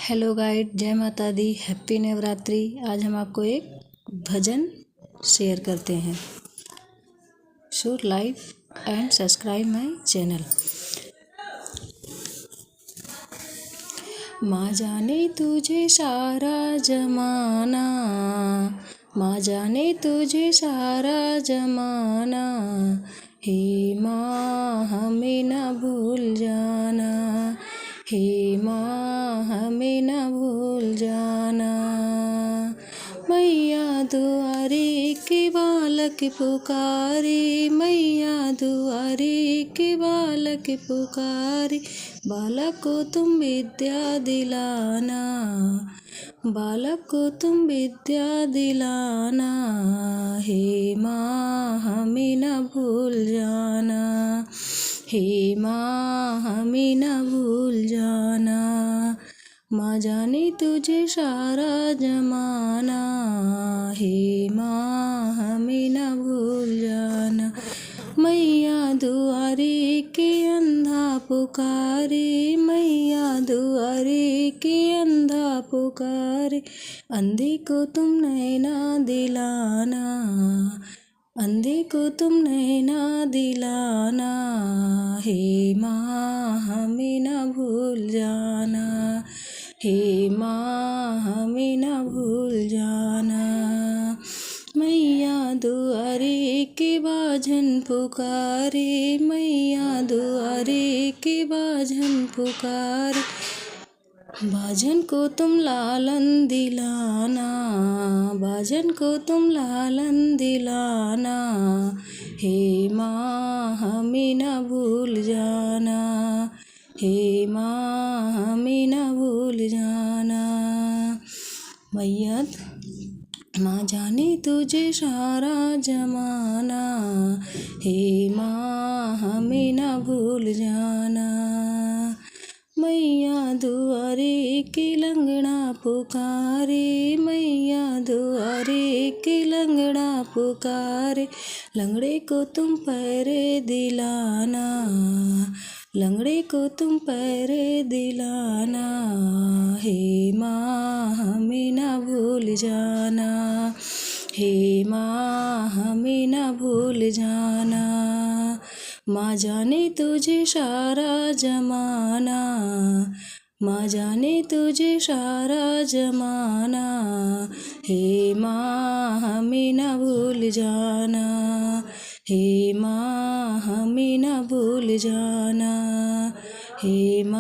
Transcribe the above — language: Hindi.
हेलो गाइड, जय माता दी, हैप्पी नवरात्रि। आज हम आपको एक भजन शेयर करते हैं। So like and subscribe my channel. माँ जाने तुझे सारा जमाना, माँ जाने तुझे सारा जमाना, हे माँ हमें न भूल जाना, हे माँ हमें न भूल जाना। मैया दुआरे के बालक पुकारे, मैया दुआरे के बालक पुकारे, बालक को तुम विद्या दिलाना, बालक को तुम विद्या दिलाना, हे माँ हमें न भूल जाना, हे माँ हमें न भूल जाना। माँ जाने तुझे सारा जमाना, हे माँ हमें न भूल जाना। मैया दुआरे के अंधा पुकारे, मैया दुआरे के अंधा पुकारे, अंधे को तुम नैना दिलाना, अंधे को तुम नैना दिलाना, हे माँ हमें न भूल जाना, हे माँ हमें न भूल जाना। मैया दुआरे के बाझन पुकारे, मैया दुआरे के बाझन पुकारे, बाझन को तुम लालन दिलाना, बाझन को तुम लालन दिलाना, हे माँ हमें न भूल जाना, हे माँ हमें न भूल जाना। मैया माँ जाने तुझे सारा जमाना, हे माँ हमें न भूल जाना। मैया दुआरे के लंगड़ा पुकारे, मैया दुआरे के लंगड़ा पुकारे, लंगड़े को तुम पैरे दिलाना, लंगड़े को तुम पैरे दिलाना, हे माँ हमें न भूल जाना, हे माँ हमें न भूल जाना। माँ जाने तुझे सारा जमाना, माँ जाने तुझे सारा जमाना, हे माँ हमें न भूल जाना, हे माँ हमें न भूल जाना, हे माँ।